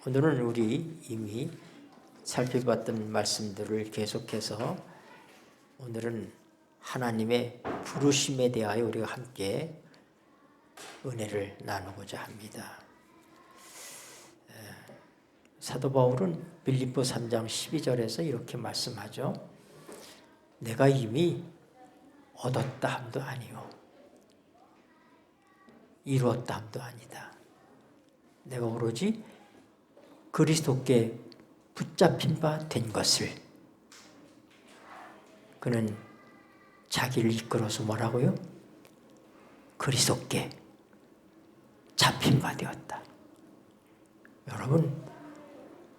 오늘은 우리 이미 살펴봤던 말씀들을 계속해서 오늘은 하나님의 부르심에 대하여 우리가 함께 은혜를 나누고자 합니다. 사도 바울은 빌립보 3장 12절에서 이렇게 말씀하죠. 내가 이미 얻었다 함도 아니요 이루었다 함도 아니다. 내가 오로지 그리스도께 붙잡힌 바 된 것을, 그는 자기를 이끌어서 뭐라고요? 그리스도께 잡힌 바 되었다. 여러분,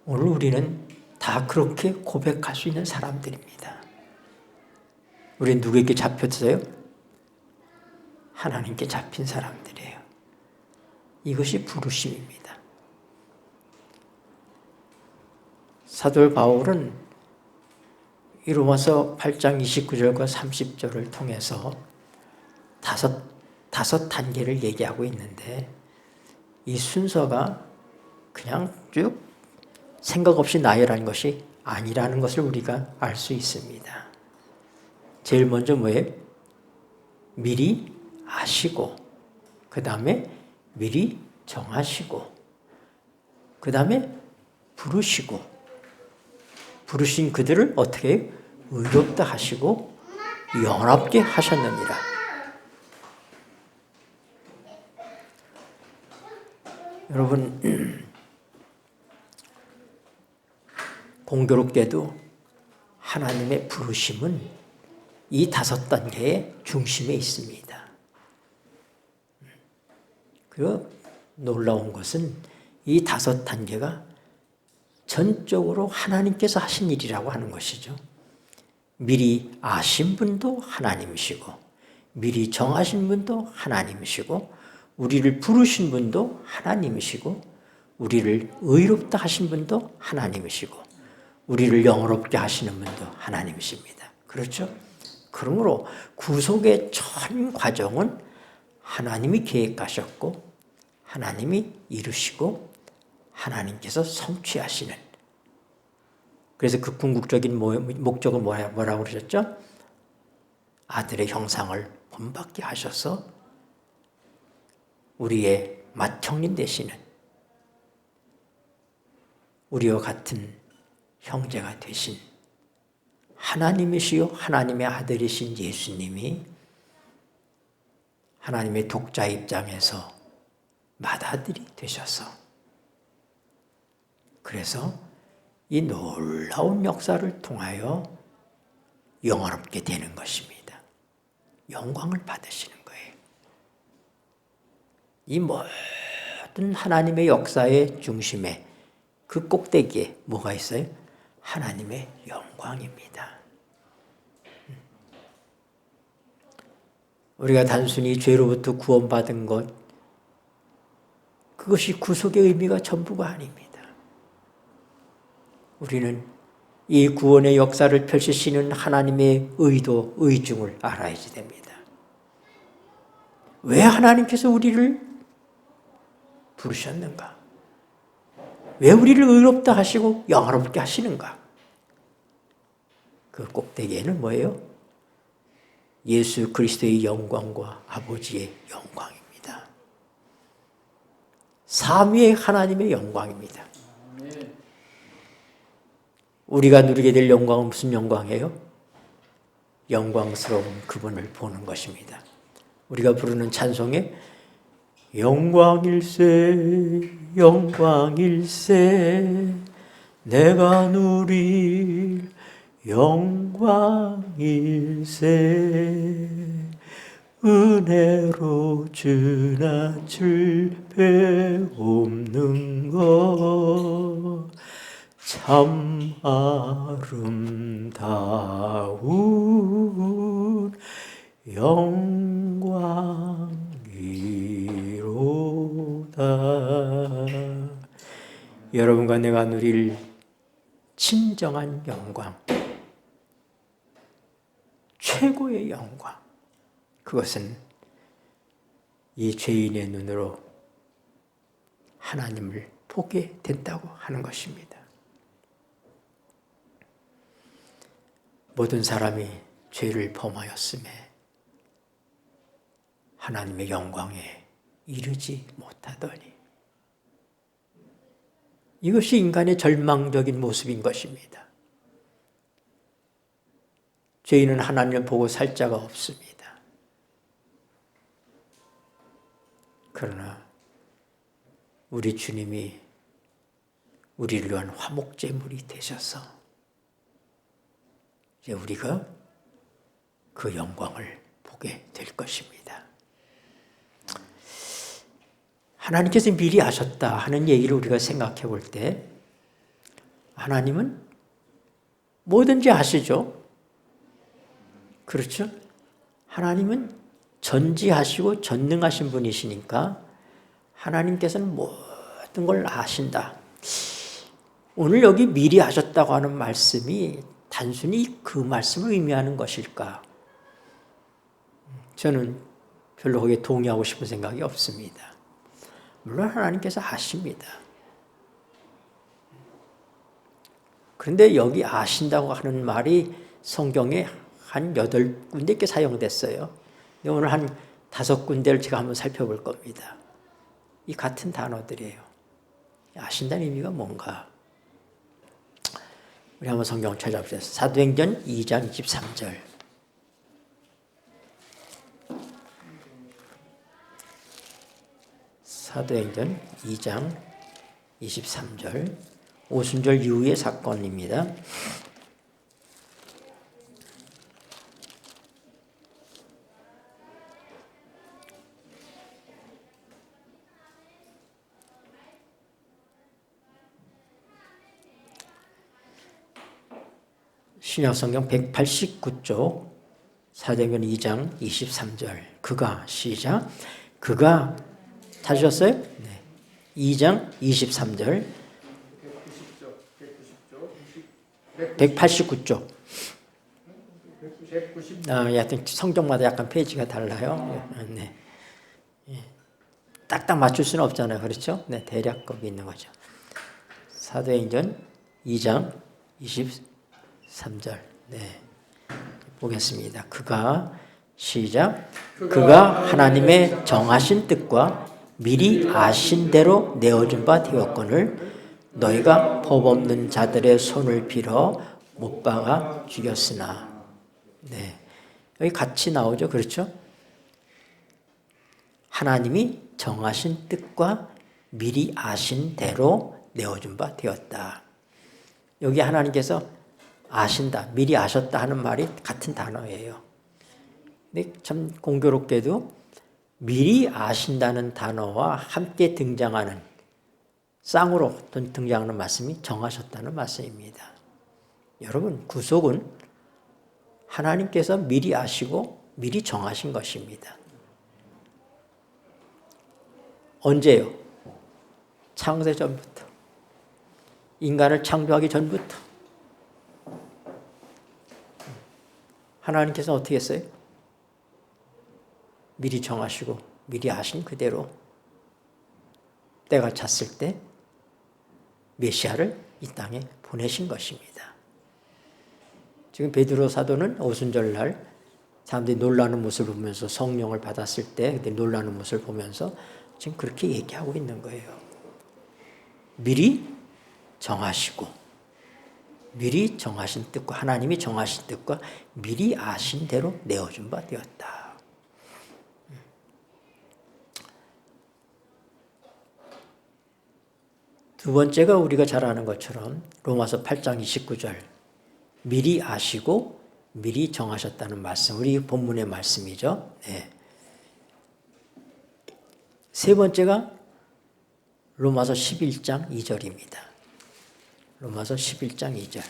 오늘 우리는 다 그렇게 고백할 수 있는 사람들입니다. 우리는 누구에게 잡혔어요? 하나님께 잡힌 사람들이에요. 이것이 부르심입니다. 사도 바울은 이 로마서 8장 29절과 30절을 통해서 다섯 단계를 얘기하고 있는데, 이 순서가 그냥 쭉 생각 없이 나열한 것이 아니라는 것을 우리가 알 수 있습니다. 제일 먼저 뭐예요? 미리 아시고, 그 다음에 미리 정하시고, 그 다음에 부르시고, 부르신 그들을 어떻게 해요? 의롭다 하시고 영원하게 하셨느니라. 여러분, 공교롭게도 하나님의 부르심은 이 5단계의 중심에 있습니다. 그 놀라운 것은 이 5단계가 전적으로 하나님께서 하신 일이라고 하는 것이죠. 미리 아신 분도 하나님이시고, 미리 정하신 분도 하나님이시고, 우리를 부르신 분도 하나님이시고, 우리를 의롭다 하신 분도 하나님이시고, 우리를 영원롭게 하시는 분도 하나님이십니다. 그렇죠? 그러므로 구속의 전 과정은 하나님이 계획하셨고, 하나님이 이루시고, 하나님께서 성취하시는. 그래서 그 궁극적인 목적은 뭐라고 그러셨죠? 아들의 형상을 본받게 하셔서 우리의 맏형님 되시는, 우리와 같은 형제가 되신 하나님이시요 하나님의 아들이신 예수님이 하나님의 독자 입장에서 맏아들이 되셔서, 그래서 이 놀라운 역사를 통하여 영원롭게 되는 것입니다. 영광을 받으시는 거예요. 이 모든 하나님의 역사의 중심에, 그 꼭대기에 뭐가 있어요? 하나님의 영광입니다. 우리가 단순히 죄로부터 구원받은 것, 그것이 구속의 의미가 전부가 아닙니다. 우리는 이 구원의 역사를 펼치시는 하나님의 의도, 의중을 알아야지 됩니다. 왜 하나님께서 우리를 부르셨는가? 왜 우리를 의롭다 하시고 영원롭게 하시는가? 그 꼭대기에는 뭐예요? 예수 그리스도의 영광과 아버지의 영광입니다. 삼위의 하나님의 영광입니다. 우리가 누리게 될 영광은 무슨 영광이에요? 영광스러운 그분을 보는 것입니다. 우리가 부르는 찬송에 영광일세 영광일세 내가 누릴 영광일세 은혜로 지나칠 배없는 것 참 아름다운 영광이로다. 여러분과 내가 누릴 진정한 영광, 최고의 영광, 그것은 이 죄인의 눈으로 하나님을 보게 된다고 하는 것입니다. 모든 사람이 죄를 범하였음에 하나님의 영광에 이르지 못하더니, 이것이 인간의 절망적인 모습인 것입니다. 죄인은 하나님을 보고 살 자가 없습니다. 그러나 우리 주님이 우리를 위한 화목제물이 되셔서 이제 우리가 그 영광을 보게 될 것입니다. 하나님께서 미리 아셨다 하는 얘기를 우리가 생각해 볼 때, 하나님은 뭐든지 아시죠? 그렇죠? 하나님은 전지하시고 전능하신 분이시니까 하나님께서는 모든 걸 아신다. 오늘 여기 미리 아셨다고 하는 말씀이 단순히 그 말씀을 의미하는 것일까? 저는 별로 거기에 동의하고 싶은 생각이 없습니다. 물론 하나님께서 아십니다. 그런데 여기 아신다고 하는 말이 성경에 한 8군데께 사용됐어요. 오늘 한 5군데를 제가 한번 살펴볼 겁니다. 이 같은 단어들이에요. 아신다는 의미가 뭔가? 우리 한번 성경 찾아보세요. 사도행전 2장 23절. 사도행전 2장 23절. 오순절 이후의 사건입니다. 신약성경 189쪽 사도행전 2장 23절. 그가, 시작. 그가, 찾으셨어요? 네. 2장 23절. 189쪽. 여하튼 성경마다 약간 페이지가 달라요. 네. 딱딱 맞출 수는 없잖아요. 그렇죠? 네, 대략 거기 있는 거죠. 사도행전 2장 23절. 네. 보겠습니다. 그가, 시작. 그가 하나님의 정하신 뜻과 미리 아신 대로 내어준 바 되었거늘 너희가 법 없는 자들의 손을 빌어 못 박아 죽였으나. 네. 여기 같이 나오죠. 그렇죠? 하나님이 정하신 뜻과 미리 아신 대로 내어준 바 되었다. 여기 하나님께서 아신다, 미리 아셨다 하는 말이 같은 단어예요. 근데 참 공교롭게도 미리 아신다는 단어와 함께 등장하는, 쌍으로 등장하는 말씀이 정하셨다는 말씀입니다. 여러분, 구속은 하나님께서 미리 아시고 미리 정하신 것입니다. 언제요? 창세 전부터. 인간을 창조하기 전부터. 하나님께서 어떻게 했어요? 미리 정하시고 미리 아신 그대로 때가 찼을 때 메시아를 이 땅에 보내신 것입니다. 지금 베드로 사도는 오순절날 사람들이 놀라는 모습을 보면서 성령을 받았을 때 그때 놀라는 모습을 보면서 지금 그렇게 얘기하고 있는 거예요. 미리 정하시고 미리 정하신 뜻과 하나님이 정하신 뜻과 미리 아신 대로 내어준 바 되었다. 두 번째가 우리가 잘 아는 것처럼 로마서 8장 29절. 미리 아시고 미리 정하셨다는 말씀. 우리 본문의 말씀이죠. 네. 세 번째가 로마서 11장 2절입니다. 로마서 11장 2절.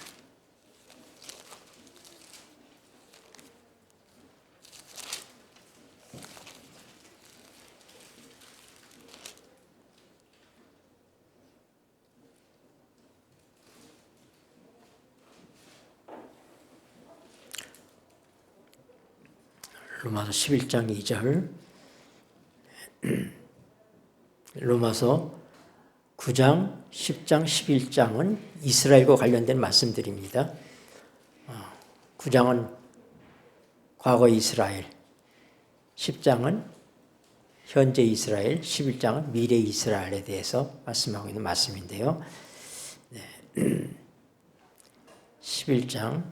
로마서 11장 2절. 로마서 9장, 10장, 11장은 이스라엘과 관련된 말씀들입니다. 9장은 과거 이스라엘, 10장은 현재 이스라엘, 11장은 미래 이스라엘에 대해서 말씀하고 있는 말씀인데요. 11장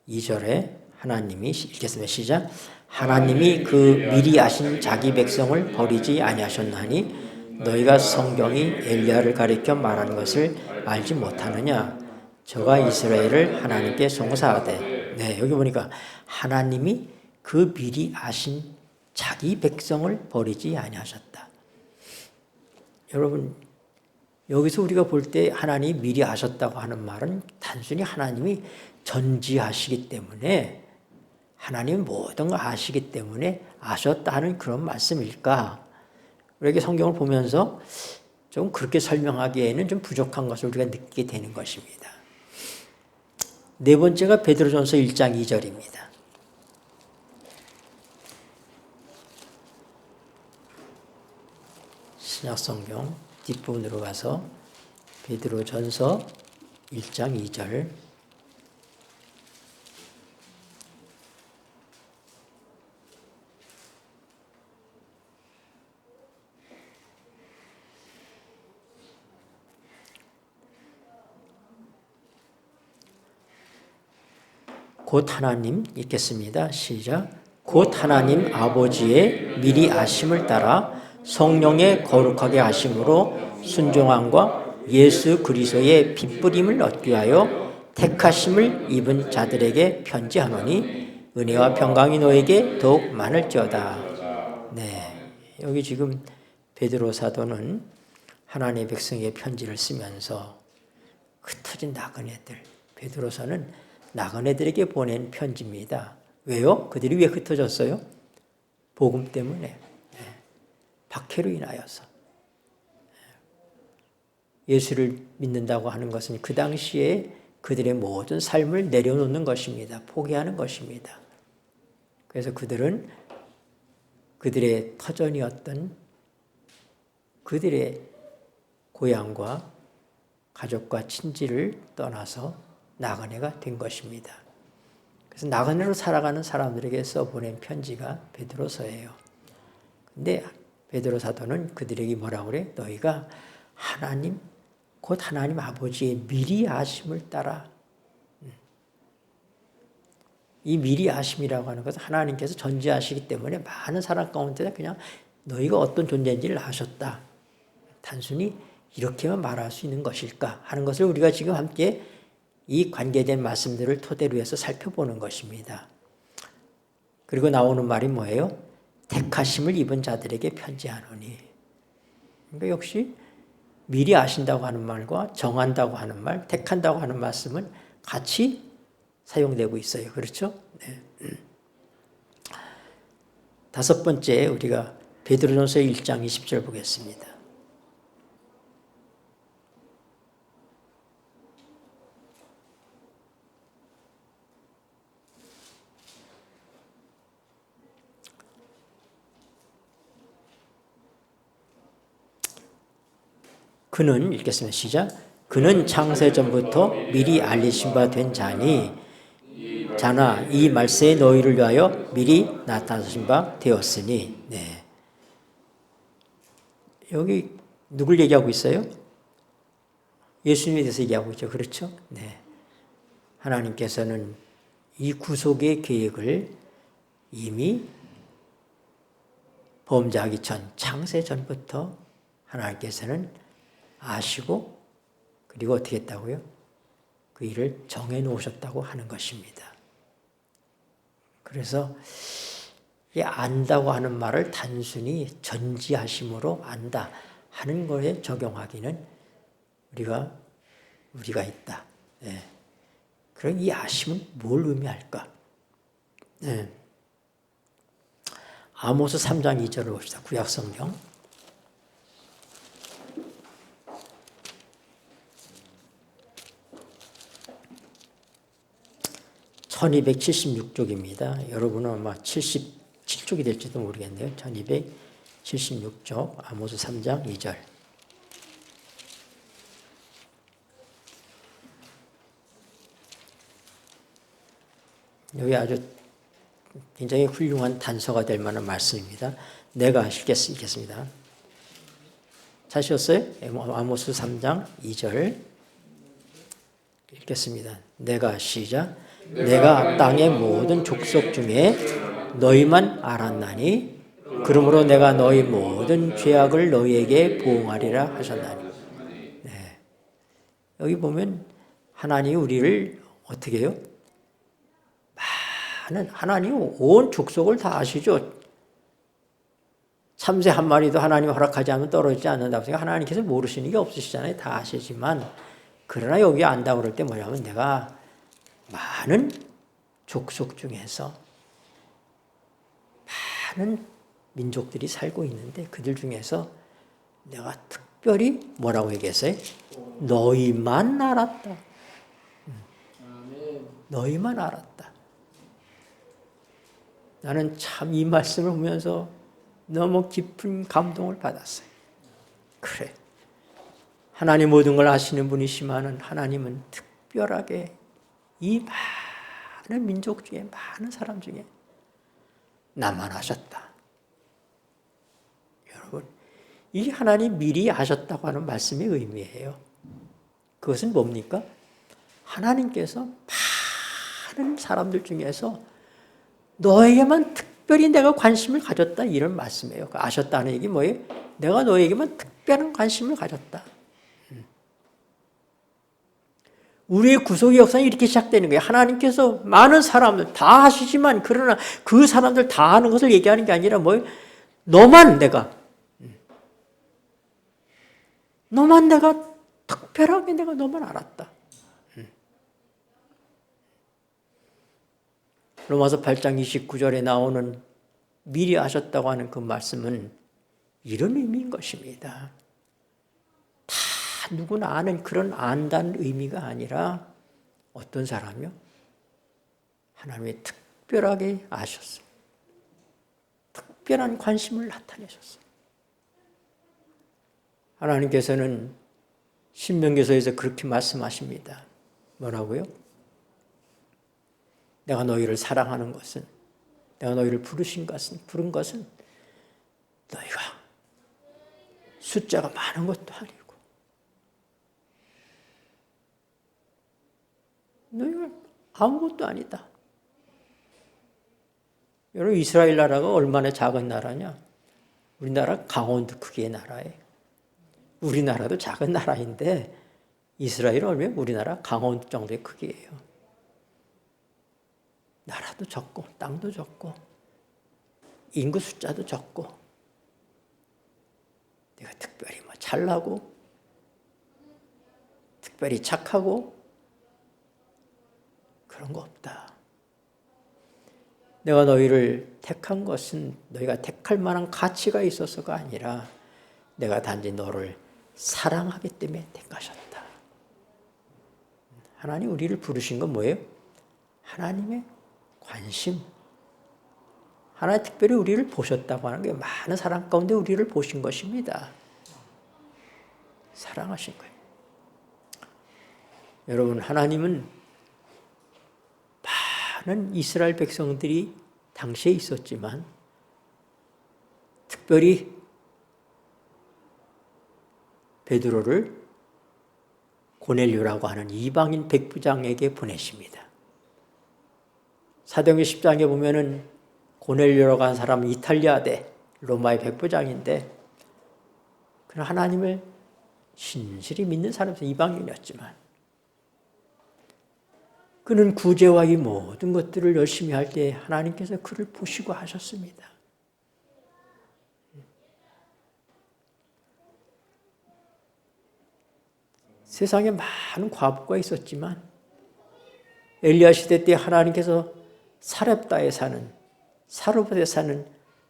2절에 하나님이 읽겠습니다. 시작. 하나님이 그 미리 아신 자기 백성을 버리지 아니하셨나니 너희가 성경이 엘리야를 가리켜 말하는 것을 알지 못하느냐. 저가 이스라엘을 하나님께 송사하되. 네, 여기 보니까 하나님이 그 미리 아신 자기 백성을 버리지 아니하셨다. 여러분, 여기서 우리가 볼 때 하나님이 미리 아셨다고 하는 말은 단순히 하나님이 전지하시기 때문에 하나님은 모든 걸 아시기 때문에 아셨다 하는 그런 말씀일까? 우리에게 성경을 보면서 좀 그렇게 설명하기에는 좀 부족한 것을 우리가 느끼게 되는 것입니다. 네 번째가 베드로전서 1장 2절입니다. 신약성경 뒷부분으로 가서 베드로전서 1장 2절. 곧 하나님 읽겠습니다. 시작. 곧 하나님 아버지의 미리 아심을 따라 성령의 거룩하게 하심으로 순종함과 예수 그리스도의 핏부림을 얻기 위하여 택하심을 입은 자들에게 편지하노니 은혜와 평강이 너에게 더욱 많을지어다. 네, 여기 지금 베드로 사도는 하나님의 백성에게 편지를 쓰면서 흩어진 나그네들, 베드로서는 나그네들에게 보낸 편지입니다. 왜요? 그들이 왜 흩어졌어요? 복음 때문에. 박해로 인하여서. 예수를 믿는다고 하는 것은 그 당시에 그들의 모든 삶을 내려놓는 것입니다. 포기하는 것입니다. 그래서 그들은 그들의 터전이었던 그들의 고향과 가족과 친지를 떠나서 나그네가 된 것입니다. 그래서 나그네로 살아가는 사람들에게 써보낸 편지가 베드로서예요. 근데 베드로 사도는 그들에게 뭐라고 그래? 너희가 하나님, 곧 하나님 아버지의 미리 아심을 따라. 이 미리 아심이라고 하는 것은 하나님께서 전지하시기 때문에 많은 사람 가운데 그냥 너희가 어떤 존재인지를 아셨다. 단순히 이렇게만 말할 수 있는 것일까 하는 것을 우리가 지금 함께 이 관계된 말씀들을 토대로 해서 살펴보는 것입니다. 그리고 나오는 말이 뭐예요? 택하심을 입은 자들에게 편지하노니. 그러니까 역시 미리 아신다고 하는 말과 정한다고 하는 말, 택한다고 하는 말씀은 같이 사용되고 있어요. 그렇죠? 네. 다섯 번째 우리가 베드로전서 1장 20절 보겠습니다. 그는 읽겠습니다. 시작. 그는 창세전부터 미리 알리신 바 된 자니 자나 이 말세에 너희를 위하여 미리 나타나신 바 되었으니. 네. 여기 누굴 얘기하고 있어요? 예수님에 대해서 얘기하고 있죠. 그렇죠? 네. 하나님께서는 이 구속의 계획을 이미 범죄하기 전 창세전부터 하나님께서는 아시고 그리고 어떻게 했다고요? 그 일을 정해 놓으셨다고 하는 것입니다. 그래서 이 안다고 하는 말을 단순히 전지하심으로 안다 하는 거에 적용하기는 우리가 있다. 네. 그럼 이 아심은 뭘 의미할까? 네. 아모스 3장 2절을 봅시다. 구약성경. 1276쪽입니다. 여러분은 아마 77쪽이 될지도 모르겠네요. 1276쪽 아모스 3장 2절. 여기 아주 굉장히 훌륭한 단서가 될 만한 말씀입니다. 내가 읽겠습니다. 찾으셨어요? 아모스 3장 2절 읽겠습니다. 내가 시작. 내가 땅의 모든 족속 중에 너희만 알았나니 그러므로 내가 너희 모든 죄악을 너희에게 보응하리라 하셨나니. 네. 여기 보면 하나님이 우리를 어떻게 해요? 하나님 온 족속을 다 아시죠. 참새 한 마리도 하나님 허락하지 않으면 떨어지지 않는다고 생각. 하나님께서 모르시는 게 없으시잖아요. 다 아시지만 그러나 여기 안다고 그럴 때 뭐냐면 내가 많은 족속 중에서 많은 민족들이 살고 있는데 그들 중에서 내가 특별히 뭐라고 얘기했어요? 너희만 알았다. 너희만 알았다. 나는 참 이 말씀을 보면서 너무 깊은 감동을 받았어요. 그래. 하나님 모든 걸 아시는 분이시지만 하나님은 특별하게 이 많은 민족 중에 많은 사람 중에 나만 아셨다. 여러분, 이 하나님 미리 아셨다고 하는 말씀의 의미예요. 그것은 뭡니까? 하나님께서 많은 사람들 중에서 너에게만 특별히 내가 관심을 가졌다 이런 말씀이에요. 아셨다는 얘기 뭐예요? 내가 너에게만 특별한 관심을 가졌다. 우리의 구속의 역사는 이렇게 시작되는 거예요. 하나님께서 많은 사람들 다 하시지만 그러나 그 사람들 다 하는 것을 얘기하는 게 아니라 뭐예요? 너만 내가 특별하게 내가 너만 알았다. 로마서 8장 29절에 나오는 미리 아셨다고 하는 그 말씀은 이런 의미인 것입니다. 다 누구나 아는 그런 안다는 의미가 아니라 어떤 사람이요? 하나님이 특별하게 아셨어요. 특별한 관심을 나타내셨어요. 하나님께서는 신명기서에서 그렇게 말씀하십니다. 뭐라고요? 내가 너희를 사랑하는 것은, 내가 너희를 부른 것은 너희가 숫자가 많은 것도 아니고 너희가 아무것도 아니다. 여러분, 이스라엘 나라가 얼마나 작은 나라냐? 우리나라 강원도 크기의 나라예요. 우리나라도 작은 나라인데 이스라엘은 얼마나 우리나라 강원도 정도의 크기예요. 나라도 적고 땅도 적고 인구 숫자도 적고 내가 특별히 뭐 잘나고 특별히 착하고 그런 거 없다. 내가 너희를 택한 것은 너희가 택할 만한 가치가 있어서가 아니라 내가 단지 너를 사랑하기 때문에 택하셨다. 하나님 우리를 부르신 건 뭐예요? 하나님의 관심. 하나님 특별히 우리를 보셨다고 하는 게 많은 사람 가운데 우리를 보신 것입니다. 사랑하신 거예요. 여러분, 하나님은 많은 이스라엘 백성들이 당시에 있었지만 특별히 베드로를 고넬료라고 하는 이방인 백부장에게 보내십니다. 사도행전 10장에 보면은 고넬료라고 하는 사람은 이탈리아대 로마의 백부장인데 그는 하나님을 신실히 믿는 사람이었어요. 이방인이었지만 그는 구제와 이 모든 것들을 열심히 할 때 하나님께서 그를 보시고 하셨습니다. 세상에 많은 과부가 있었지만 엘리야 시대 때 하나님께서 사렙다에 사는 사르밧에 사는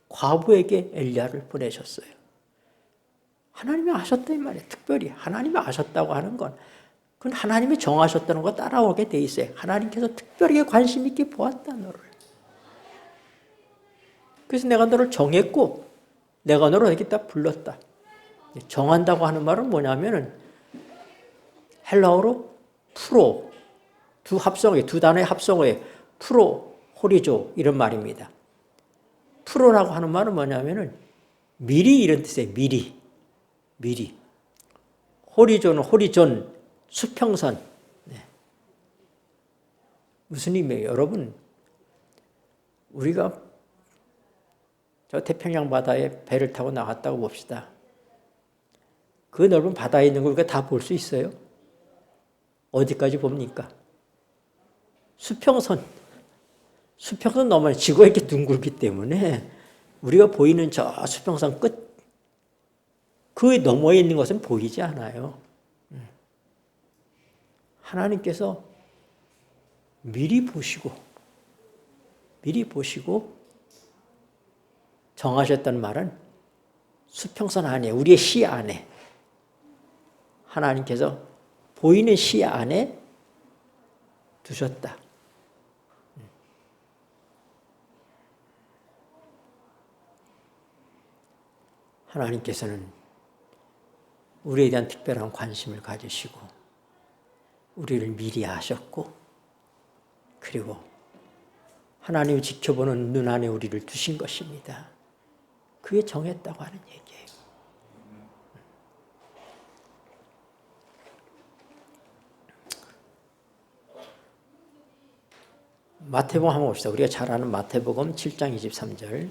과부에게 엘리야를 보내셨어요. 하나님이 아셨다 이 말이에요. 특별히 하나님이 아셨다고 하는 건 그건 하나님이 정하셨다는 거 따라오게 돼 있어요. 하나님께서 특별하게 관심 있게 보았다 너를. 그래서 내가 너를 정했고 내가 너를 여기다 불렀다. 정한다고 하는 말은 뭐냐면은 헬라어로 프로 두 단어의 합성어에 프로 호리조 이런 말입니다. 프로라고 하는 말은 뭐냐면은 미리 이런 뜻이에요. 미리. 호리조는 호리존, 수평선. 네. 무슨 의미예요? 여러분, 우리가 저 태평양 바다에 배를 타고 나갔다고 봅시다. 그 넓은 바다에 있는 걸 우리가 다 볼 수 있어요? 어디까지 봅니까? 수평선 넘어야 지구가 이렇게 둥글기 때문에 우리가 보이는 저 수평선 끝, 그 너머에 있는 것은 보이지 않아요. 하나님께서 미리 보시고 정하셨다는 말은 수평선 안에, 우리의 시야 안에, 하나님께서 보이는 시야 안에 두셨다. 하나님께서는 우리에 대한 특별한 관심을 가지시고 우리를 미리 아셨고, 그리고 하나님을 지켜보는 눈 안에 우리를 두신 것입니다. 그게 정했다고 하는 얘기예요. 마태복음 한번 봅시다. 우리가 잘 아는 마태복음 7장 23절.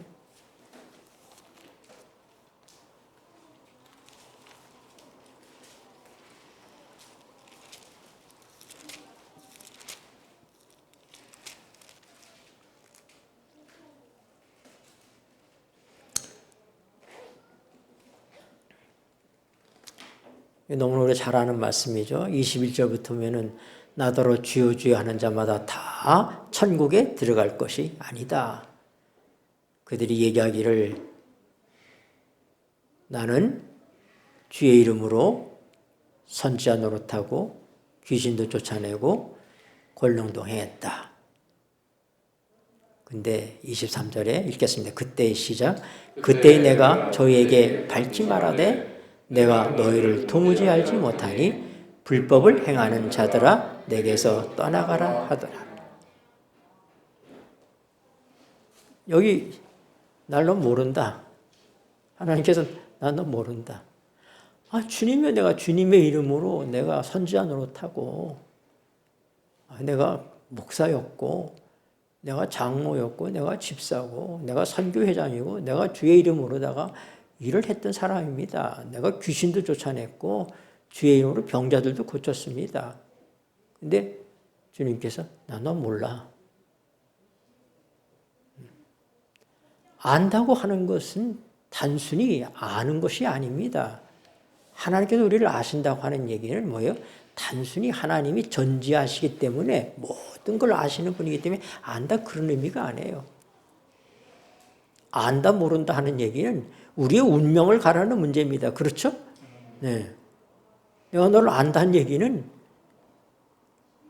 너무나 우리가 잘 아는 말씀이죠. 21절부터면은 나더러 주여 주여 하는 자마다 다 천국에 들어갈 것이 아니다. 그들이 얘기하기를 나는 주의 이름으로 선지자 노릇하고 귀신도 쫓아내고 권능도 행했다. 근데 23절에 읽겠습니다. 그때의 시작. 그때의 내가 저희에게 밝히 말하되 내가 너희를 도무지 알지 못하니 불법을 행하는 자들아 내게서 떠나가라 하더라. 여기 날 너 모른다. 하나님께서 나 너 모른다. 주님이 내가 주님의 이름으로 내가 선지자 노릇하고 내가 목사였고 내가 장로였고 내가 집사고 내가 선교회장이고 내가 주의 이름으로다가 일을 했던 사람입니다. 내가 귀신도 쫓아냈고 주의 이름으로 병자들도 고쳤습니다. 근데 주님께서 나 너 몰라. 안다고 하는 것은 단순히 아는 것이 아닙니다. 하나님께서 우리를 아신다고 하는 얘기는 뭐예요? 단순히 하나님이 전지하시기 때문에 모든 걸 아시는 분이기 때문에 안다 그런 의미가 아니에요. 안다 모른다 하는 얘기는 우리의 운명을 가르는 문제입니다. 그렇죠? 네. 내가 너를 안다는 얘기는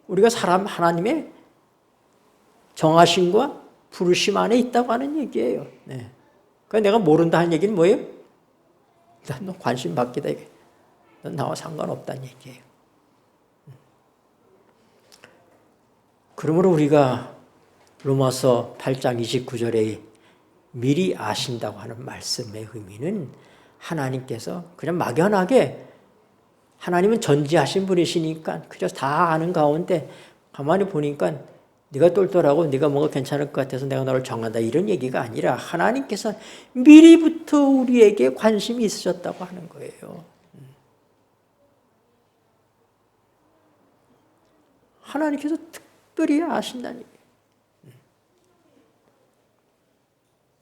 우리가 하나님의 정하심과 부르심 안에 있다고 하는 얘기예요. 네. 그러니까 내가 모른다 하는 얘기는 뭐예요? 난 너 관심 받기다. 넌 나와 상관없다는 얘기예요. 그러므로 우리가 로마서 8장 29절에 미리 아신다고 하는 말씀의 의미는 하나님께서 그냥 막연하게 하나님은 전지하신 분이시니까 그저 다 아는 가운데 가만히 보니까 네가 똘똘하고 네가 뭔가 괜찮을 것 같아서 내가 너를 정한다 이런 얘기가 아니라 하나님께서 미리부터 우리에게 관심이 있으셨다고 하는 거예요. 하나님께서 특별히 아신다는 얘기예요.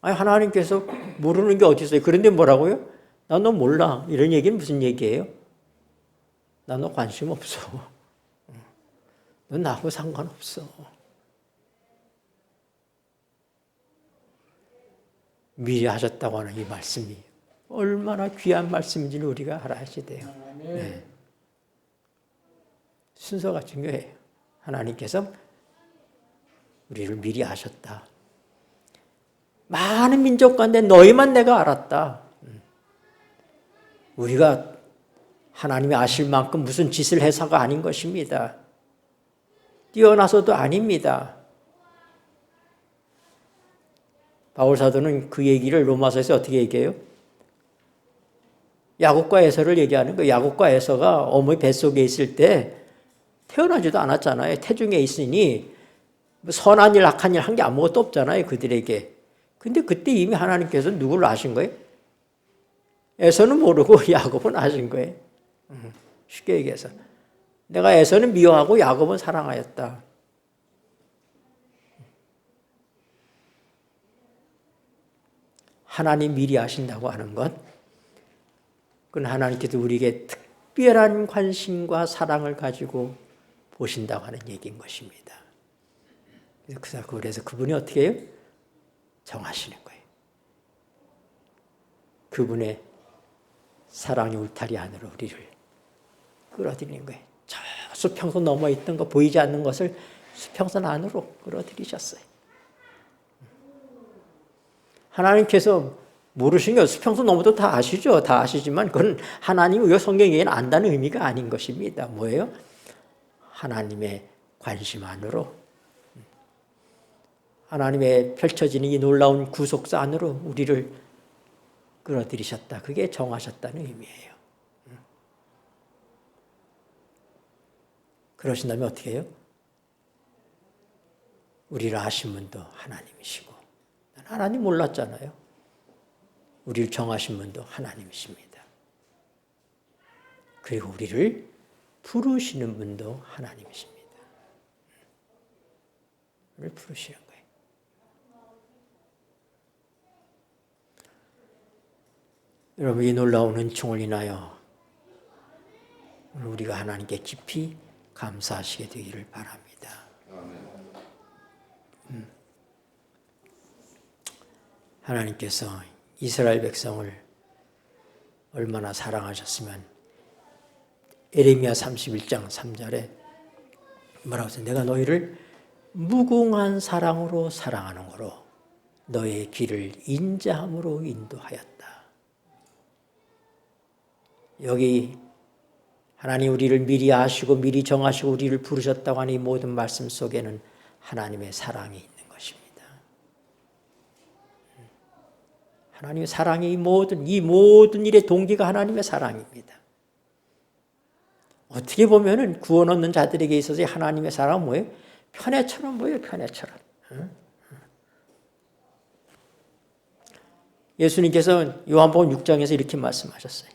하나님께서 모르는 게 어디 있어요? 그런데 뭐라고요? 나 너 몰라. 이런 얘기는 무슨 얘기예요? 나 너 관심 없어. 넌 나하고 상관없어. 미리 하셨다고 하는 이 말씀이 얼마나 귀한 말씀인지를 우리가 알아야 돼요. 네. 순서가 중요해요. 하나님께서 우리를 미리 아셨다. 많은 민족 가운데 너희만 내가 알았다. 우리가 하나님이 아실 만큼 무슨 짓을 해서가 아닌 것입니다. 뛰어나서도 아닙니다. 바울 사도는 그 얘기를 로마서에서 어떻게 얘기해요? 야곱과 에서를 얘기하는 거예요. 야곱과 에서가 어머니 뱃속에 있을 때 태어나지도 않았잖아요. 태중에 있으니 선한 일, 악한 일 한 게 아무것도 없잖아요. 그들에게. 근데 그때 이미 하나님께서 누구를 아신 거예요? 에서는 모르고 야곱은 아신 거예요. 쉽게 얘기해서. 내가 에서는 미워하고 야곱은 사랑하였다. 하나님 미리 아신다고 하는 것, 그건 하나님께서 우리에게 특별한 관심과 사랑을 가지고 보신다고 하는 얘기인 것입니다. 그래서 그분이 어떻게 해요? 정하시는 거예요. 그분의 사랑의 울타리 안으로 우리를 끌어들이는 거예요. 저 수평선 넘어 있던 거 보이지 않는 것을 수평선 안으로 끌어들이셨어요. 하나님께서 모르신 게 수평선 넘어도 다 아시죠. 다 아시지만 그건 하나님이 왜 성경에는 안다는 의미가 아닌 것입니다. 뭐예요? 하나님의 관심 안으로, 하나님의 펼쳐지는 이 놀라운 구속사 안으로 우리를 끌어들이셨다. 그게 정하셨다는 의미예요. 그러신다면 어떻게 해요? 우리를 아신 분도 하나님이시고, 하나님 몰랐잖아요. 우리를 정하신 분도 하나님이십니다. 그리고 우리를 부르시는 분도 하나님이십니다. 우리를 부르시는 거예요. 여러분, 이 놀라운 은총을 인하여 우리가 하나님께 깊이 감사하시게 되기를 바랍니다. 하나님께서 이스라엘 백성을 얼마나 사랑하셨으면 에레미야 31장 3절에 뭐라고 했어요? 내가 너희를 무궁한 사랑으로 사랑하는 거로 너의 길을 인자함으로 인도하였다. 여기 하나님 우리를 미리 아시고 미리 정하시고 우리를 부르셨다고 하는 이 모든 말씀 속에는 하나님의 사랑이 있는 것입니다. 하나님의 사랑이 이 모든 일의 동기가 하나님의 사랑입니다. 어떻게 보면은 구원 얻는 자들에게 있어서 하나님의 사랑은 뭐예요? 편애처럼 보여요, 편애처럼. 예수님께서 요한복음 6장에서 이렇게 말씀하셨어요.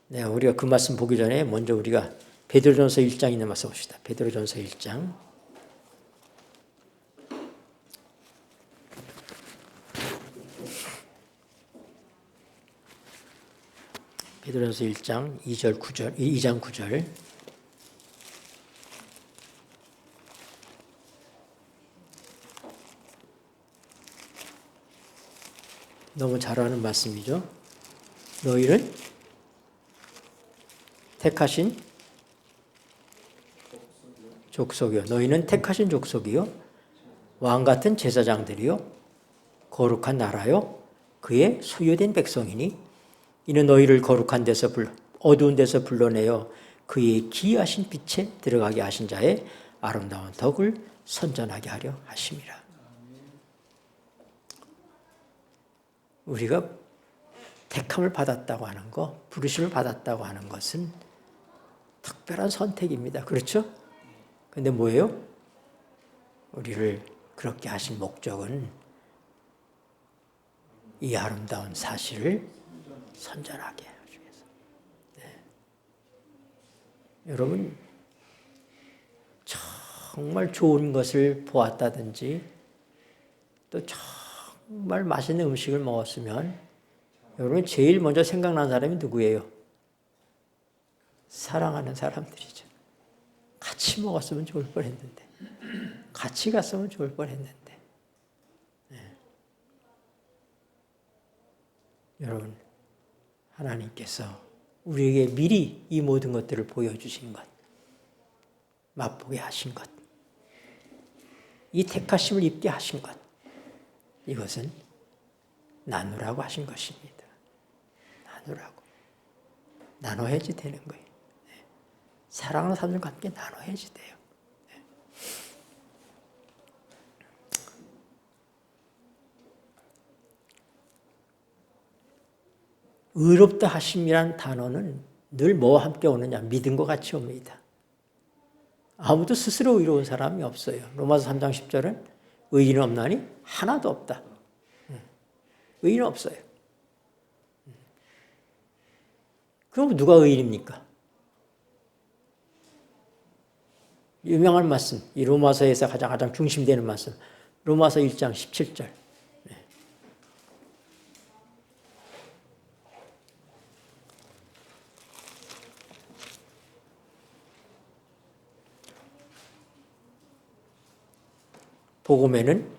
네, 우리가 그 말씀 보기 전에 먼저 우리가 베드로전서 1장 있는 말씀 봅시다. 베드로전서 1장. 베드로전서 1장 2절 9절 2장 9절. 너무 잘 아는 말씀이죠. 너희는 택하신 족속이요. 너희는 택하신 족속이요. 왕 같은 제사장들이요. 거룩한 나라요. 그의 소유된 백성이니 이는 너희를 거룩한 데서 어두운 데서 불러내어 그의 기이하신 빛에 들어가게 하신 자의 아름다운 덕을 선전하게 하려 하심이라. 우리가 택함을 받았다고 하는 것, 부르심을 받았다고 하는 것은 특별한 선택입니다. 그렇죠? 근데 뭐예요? 우리를 그렇게 하신 목적은 이 아름다운 사실을 선전하게 하기 위해서. 네. 여러분, 정말 좋은 것을 보았다든지 또 정말 맛있는 음식을 먹었으면 여러분 제일 먼저 생각나는 사람이 누구예요? 사랑하는 사람들이죠. 같이 먹었으면 좋을 뻔했는데, 같이 갔으면 좋을 뻔했는데. 네. 여러분, 하나님께서 우리에게 미리 이 모든 것들을 보여주신 것, 맛보게 하신 것, 이 택하심을 입게 하신 것, 이것은 나누라고 하신 것입니다. 나누라고. 나눠야지 되는 거예요. 사랑하는 사람들과 함께 나눠야지 돼요. 의롭다 하심이란 단어는 늘 뭐와 함께 오느냐? 믿음과 같이 옵니다. 아무도 스스로 의로운 사람이 없어요. 로마서 3장 10절은 의인은 없나니 하나도 없다. 의인은 없어요. 그럼 누가 의인입니까? 유명한 말씀, 이 로마서에서 가장 중심되는 말씀, 로마서 1장 17절. 복음에는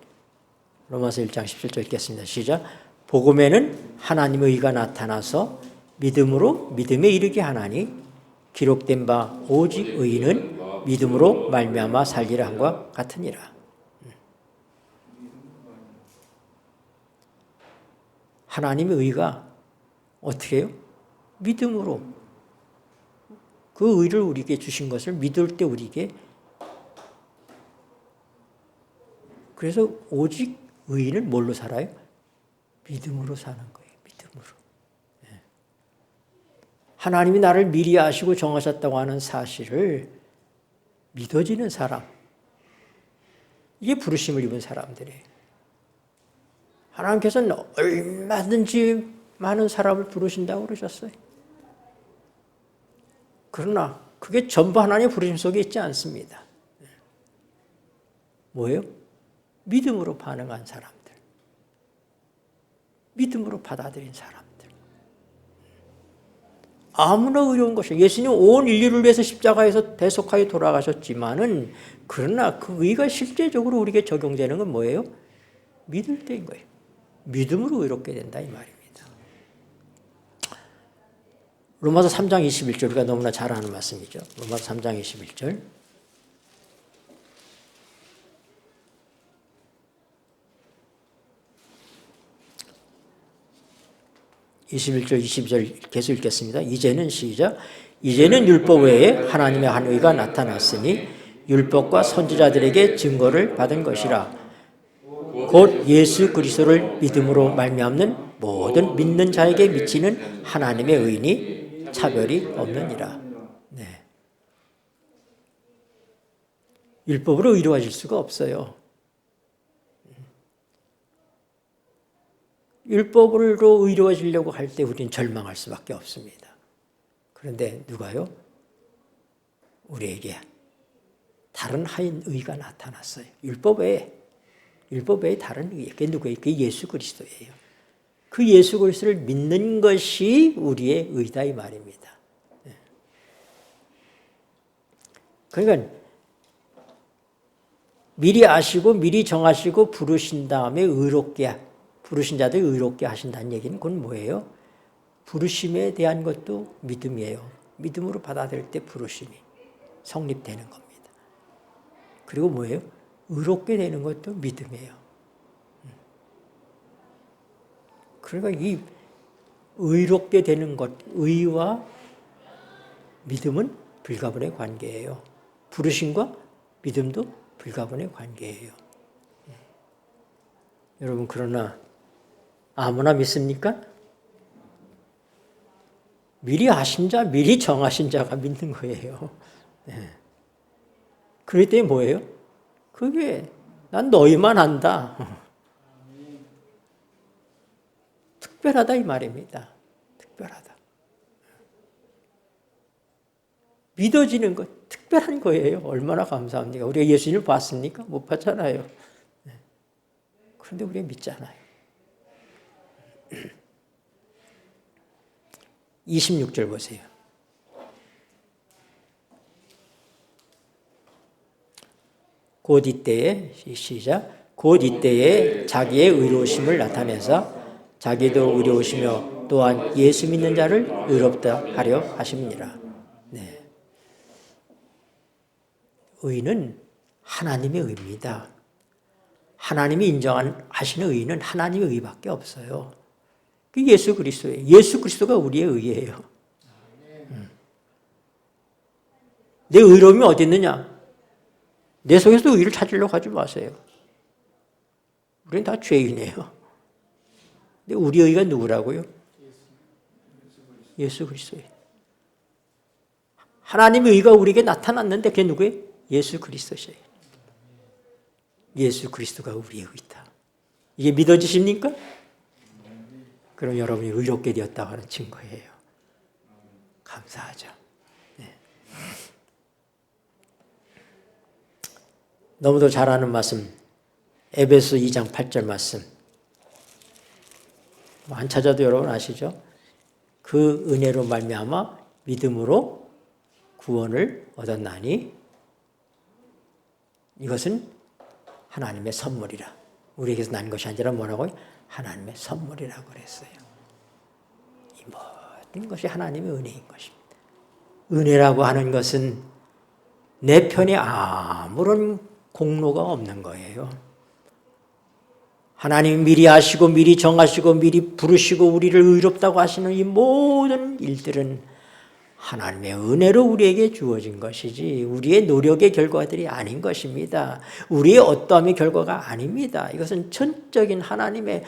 로마서 1장 17절 읽겠습니다. 시작. 복음에는 하나님의 의가 나타나서 믿음으로 믿음에 이르게 하나니 기록된 바 오직 의인은 믿음으로 말미암아 살리라 함과 같으니라. 하나님의 의가 어떻게 해요? 믿음으로 그 의를 우리에게 주신 것을 믿을 때 우리에게 그래서 오직 의인은 뭘로 살아요? 믿음으로 사는 거예요. 믿음으로. 하나님이 나를 미리 아시고 정하셨다고 하는 사실을 믿어지는 사람. 이게 부르심을 입은 사람들이에요. 하나님께서는 얼마든지 많은 사람을 부르신다고 그러셨어요. 그러나 그게 전부 하나님의 부르심 속에 있지 않습니다. 뭐예요? 믿음으로 반응한 사람들. 믿음으로 받아들인 사람들. 아무나 의로운 것이에요. 예수님 온 인류를 위해서 십자가에서 대속하여 돌아가셨지만은 그러나 그 의가 실제적으로 우리에게 적용되는 건 뭐예요? 믿을 때인 거예요. 믿음으로 의롭게 된다 이 말입니다. 로마서 3장 21절 우리가 너무나 잘 아는 말씀이죠. 로마서 3장 21절. 21절, 22절 계속 읽겠습니다. 이제는 시작. 이제는 율법 외에 하나님의 한 의가 나타났으니 율법과 선지자들에게 증거를 받은 것이라. 곧 예수 그리스도를 믿음으로 말미암는 모든 믿는 자에게 미치는 하나님의 의인이 차별이 없느니라. 네. 율법으로 의로워질 수가 없어요. 율법으로 의로워지려고 할 때 우리는 절망할 수밖에 없습니다. 그런데 누가요? 우리에게 다른 하인 의가 나타났어요. 율법 외에 다른 의. 그게 누구예요? 그게 예수 그리스도예요. 그 예수 그리스도를 믿는 것이 우리의 의다 이 말입니다. 그러니까 미리 아시고 미리 정하시고 부르신 다음에 부르신 자들 의롭게 하신다는 얘기는 그건 뭐예요? 부르심에 대한 것도 믿음이에요. 믿음으로 받아들일 때 부르심이 성립되는 겁니다. 그리고 뭐예요? 의롭게 되는 것도 믿음이에요. 그러니까 이 의롭게 되는 것, 의와 믿음은 불가분의 관계예요. 부르심과 믿음도 불가분의 관계예요. 여러분 그러나 아무나 믿습니까? 미리 아신 자, 미리 정하신 자가 믿는 거예요. 네. 그럴 때 뭐예요? 그게 난 너희만 안다. 특별하다 이 말입니다. 특별하다. 믿어지는 것, 특별한 거예요. 얼마나 감사합니까? 우리가 예수님을 봤습니까? 못 봤잖아요. 그런데 우리가 믿잖아요. 26절 보세요. 곧 이때에 시작. 곧 이때에 자기의 의로우심을 나타내서 자기도 의로우시며 또한 예수 믿는 자를 의롭다 하려 하심이니라. 네. 의는 하나님의 의입니다. 하나님이 인정하시는 의는 하나님의 의밖에 없어요. 그 예수 그리스도예요. 예수 그리스도가 우리의 의예요. 내 의로움이 어디 있느냐? 내 속에서 의를 찾으려고 하지 마세요. 우리는 다 죄인이에요. 근데 우리 의가 누구라고요? 예수 그리스도예요. 하나님의 의가 우리에게 나타났는데 그게 누구예요? 예수 그리스도예요. 예수 그리스도가 우리의 의다. 이게 믿어지십니까? 그럼 여러분이 의롭게 되었다고 하는 증거예요. 감사하죠. 네. 너무도 잘 아는 말씀, 에베소 2장 8절 말씀. 안 찾아도 여러분 아시죠? 그 은혜로 말미암아 믿음으로 구원을 얻었나니 이것은 하나님의 선물이라. 우리에게서 난 것이 아니라 뭐라고요? 하나님의 선물이라고 그랬어요. 이 모든 것이 하나님의 은혜인 것입니다. 은혜라고 하는 것은 내 편에 아무런 공로가 없는 거예요. 하나님이 미리 아시고 미리 정하시고 미리 부르시고 우리를 의롭다고 하시는 이 모든 일들은 하나님의 은혜로 우리에게 주어진 것이지 우리의 노력의 결과들이 아닌 것입니다. 우리의 어떠함의 결과가 아닙니다. 이것은 전적인 하나님의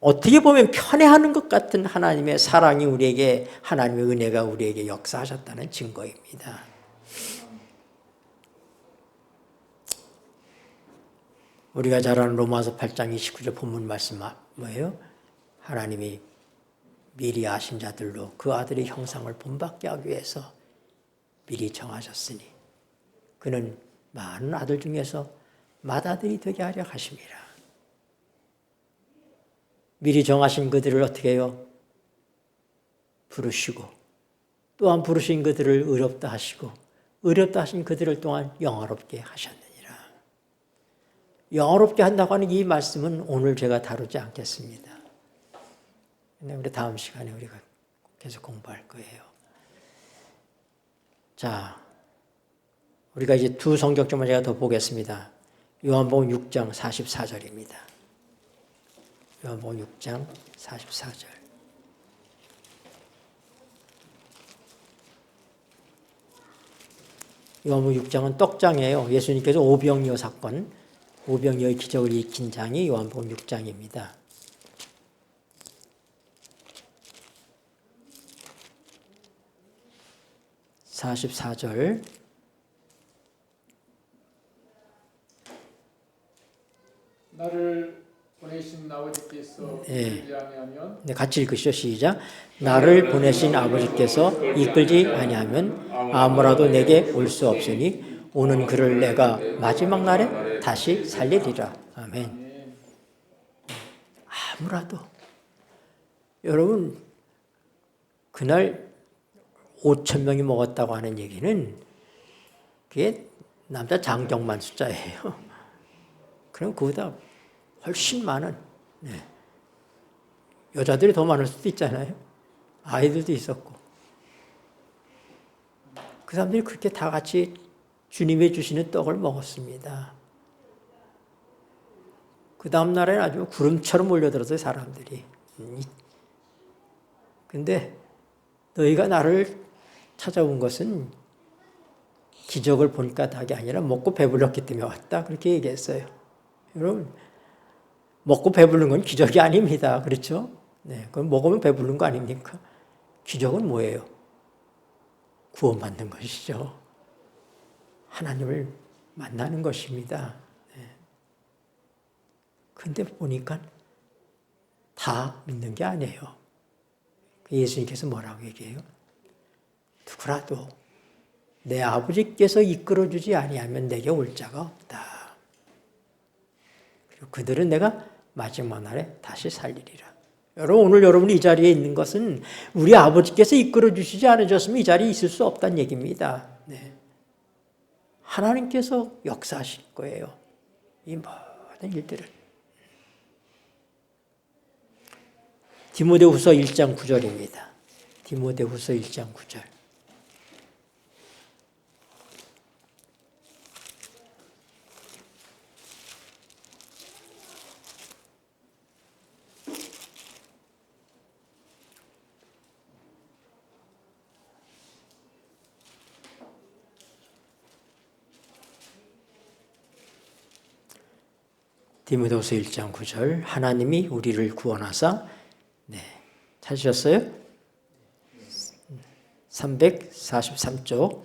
어떻게 보면 편애하는 것 같은 하나님의 사랑이 우리에게 하나님의 은혜가 우리에게 역사하셨다는 증거입니다. 우리가 잘 아는 로마서 8장 29절 본문 말씀 뭐예요? 하나님이 미리 아신 자들로 그 아들의 형상을 본받게 하기 위해서 미리 정하셨으니 그는 많은 아들 중에서 맏아들이 되게 하려 하심이라. 미리 정하신 그들을 어떻게 해요? 부르시고 또한 부르신 그들을 의롭다 하시고 의롭다 하신 그들을 또한 영화롭게 하셨느니라. 영화롭게 한다고 하는 이 말씀은 오늘 제가 다루지 않겠습니다. 우리 다음 시간에 우리가 계속 공부할 거예요. 자, 우리가 이제 두 성경점을 제가 더 보겠습니다. 요한복음 6장 44절입니다. 요한복음 6장 44절. 요한복음 6장은 떡장이에요. 예수님께서 오병이어 사건, 오병이어의 기적을 익힌 장이 요한복음 6장입니다. (44절) 나를 보내신 아버지께서 이끌지 아니하면 네, 같이 읽으시죠. 시작. 나를 보내신 아버지께서 이끌지 아니하면 아무라도 내게 올 수 없으니 오는 그를 내가 마지막 날에 다시 살리리라. 아멘. 아무라도. 여러분 그날 5,000명이 먹었다고 하는 얘기는 그게 남자 장정만 숫자예요. 그럼 그보다 훨씬 많은 여자들이 더 많을 수도 있잖아요. 아이들도 있었고. 그 사람들이 그렇게 다 같이 주님이 주시는 떡을 먹었습니다. 그 다음 날에는 아주 구름처럼 몰려들었어요, 사람들이. 근데 너희가 나를 찾아온 것은 기적을 보니까 닭이 아니라 먹고 배불렀기 때문에 왔다. 그렇게 얘기했어요. 여러분, 먹고 배부른 건 기적이 아닙니다. 그렇죠? 네, 그럼 먹으면 배부른 거 아닙니까? 기적은 뭐예요? 구원받는 것이죠. 하나님을 만나는 것입니다. 근데 보니까 다 믿는 게 아니에요. 예수님께서 뭐라고 얘기해요? 누구라도 내 아버지께서 이끌어주지 아니하면 내게 올 자가 없다. 그리고 그들은 내가 마지막 날에 다시 살리리라. 여러분, 오늘 여러분이 이 자리에 있는 것은 우리 아버지께서 이끌어주시지 않으셨으면 이 자리에 있을 수 없다는 얘기입니다. 네. 하나님께서 역사하실 거예요. 이 모든 일들을. 디모데후서 1장 9절입니다. 디모데후서 1장 9절. 디모데후서 1장 9절 하나님이 우리를 구원하사 찾으셨어요? 343쪽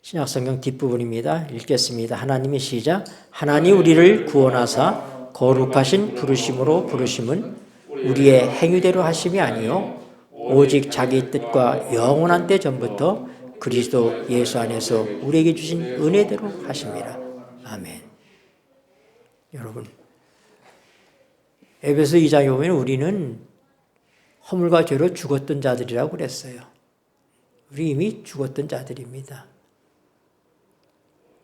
신약성경 뒷부분입니다. 읽겠습니다. 하나님의 시작. 하나님 우리를 구원하사 거룩하신 부르심으로 부르심은 우리의 행위대로 하심이 아니요 오직 자기 뜻과 영원한 때 전부터 그리스도 예수 안에서 우리에게 주신 은혜대로 하심이라. 아멘. 여러분, 에베소 2장에 보면 우리는 허물과 죄로 죽었던 자들이라고 그랬어요. 우리 이미 죽었던 자들입니다.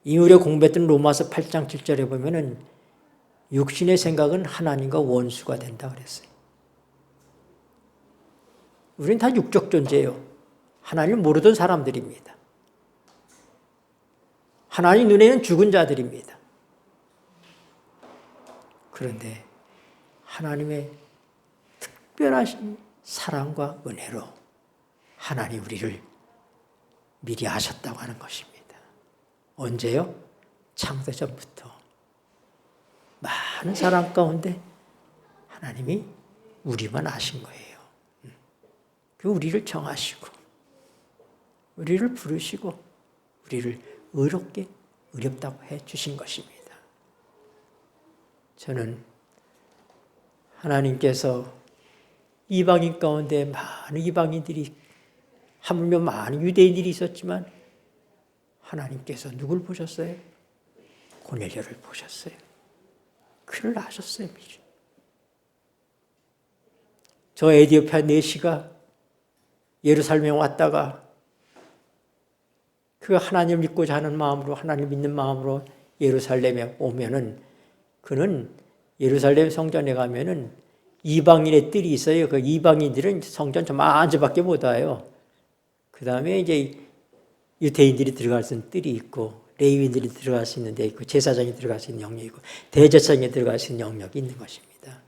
이미 우리가 공부했던 로마서 8장 7절에 보면은 육신의 생각은 하나님과 원수가 된다 그랬어요. 우리는 다 육적 존재예요. 하나님을 모르던 사람들입니다. 하나님 눈에는 죽은 자들입니다. 그런데 하나님의 특별하신 사랑과 은혜로 하나님 우리를 미리 아셨다고 하는 것입니다. 언제요? 창세 전부터 많은 사람 가운데 하나님이 우리만 아신 거예요. 그 우리를 정하시고 우리를 부르시고 우리를 의롭게 의롭다고 해주신 것입니다. 저는 하나님께서 이방인 가운데 많은 이방인들이 하물며 많은 유대인들이 있었지만 하나님께서 누굴 보셨어요? 고넬료를 보셨어요. 그를 아셨어요. 미리. 저 에디오피아 내시가 예루살렘에 왔다가 그 하나님을 믿고자 하는 마음으로 하나님을 믿는 마음으로 예루살렘에 오면은 그는 예루살렘 성전에 가면은 이방인의 뜰이 있어요. 그 이방인들은 성전 저만저밖에 못 와요. 그 다음에 이제 유대인들이 들어갈 수 있는 뜰이 있고 레위인들이 들어갈 수 있는 데 있고 제사장이 들어갈 수 있는 영역이 있고 대제사장이 들어갈 수 있는 영역이 있는 것입니다.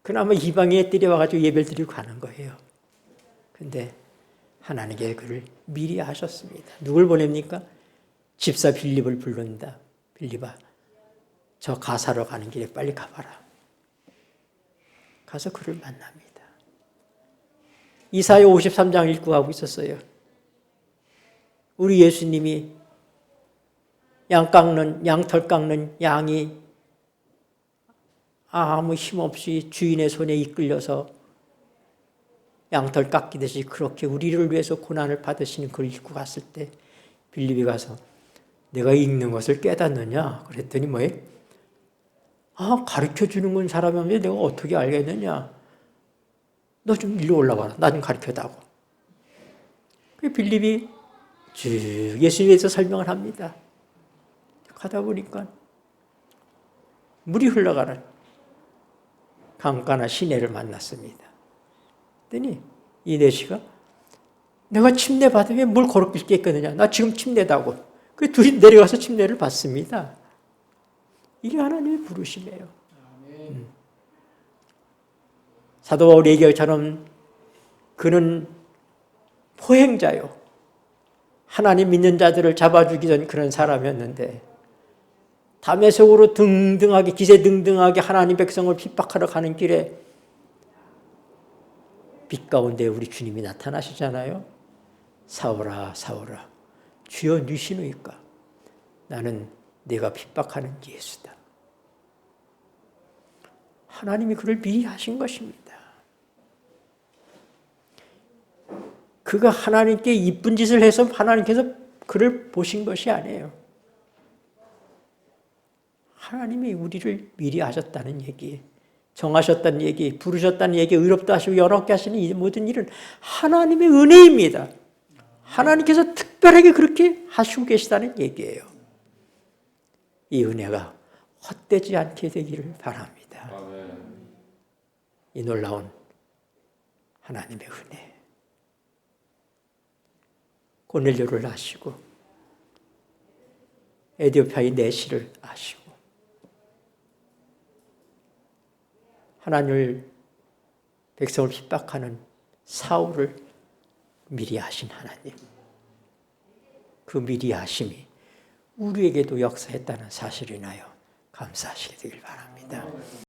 그나마 이방인의 뜰에 와가지고 예배를 드리고 가는 거예요. 근데 하나님께 그를 미리 아셨습니다. 누굴 보냅니까? 집사 빌립을 부른다. 빌립아, 저 가사로 가는 길에 빨리 가봐라. 가서 그를 만납니다. 이사야 53장 읽고 가고 있었어요. 우리 예수님이 양털 깎는 양이 아무 힘없이 주인의 손에 이끌려서 양털 깎이듯이 그렇게 우리를 위해서 고난을 받으시는 걸 읽고 갔을 때 빌립이 가서 내가 읽는 것을 깨닫느냐? 그랬더니 뭐예요? 가르쳐주는 건 사람인데 내가 어떻게 알겠느냐? 너 좀 일로 올라와라. 나 좀 가르쳐다고. 그 빌립이 쭉 예수님에 대해서 설명을 합니다. 가다 보니까 물이 흘러가는 강가나 시내를 만났습니다. 그랬더니 이 내시가 내가 침례 받으면 뭘 거룩길 게 있겠느냐? 나 지금 침례다고. 그 둘이 내려가서 침례를 받습니다. 이게 하나님의 부르심이에요. 사도 바울이 얘기처럼 그는 포행자요. 하나님 믿는 자들을 잡아주기 그런 사람이었는데 다메섹으로 등등하게 기세등등하게 하나님 백성을 핍박하러 가는 길에 빛 가운데 우리 주님이 나타나시잖아요. 사오라 사오라 주여 누시누이까 나는 내가 핍박하는 예수다. 하나님이 그를 미리 하신 것입니다. 그가 하나님께 이쁜 짓을 해서 하나님께서 그를 보신 것이 아니에요. 하나님이 우리를 미리 하셨다는 얘기, 정하셨다는 얘기, 부르셨다는 얘기, 의롭다 하시고 영원케 하시는 이 모든 일은 하나님의 은혜입니다. 하나님께서 특별하게 그렇게 하시고 계시다는 얘기예요. 이 은혜가 헛되지 않게 되기를 바랍니다. 아멘. 이 놀라운 하나님의 은혜. 고넬료를 아시고 에디오피아의 내시를 아시고 하나님을 백성을 핍박하는 사울을 미리 아신 하나님. 그 미리 아심이 우리에게도 역사했다는 사실이나요. 감사하시게 되길 바랍니다.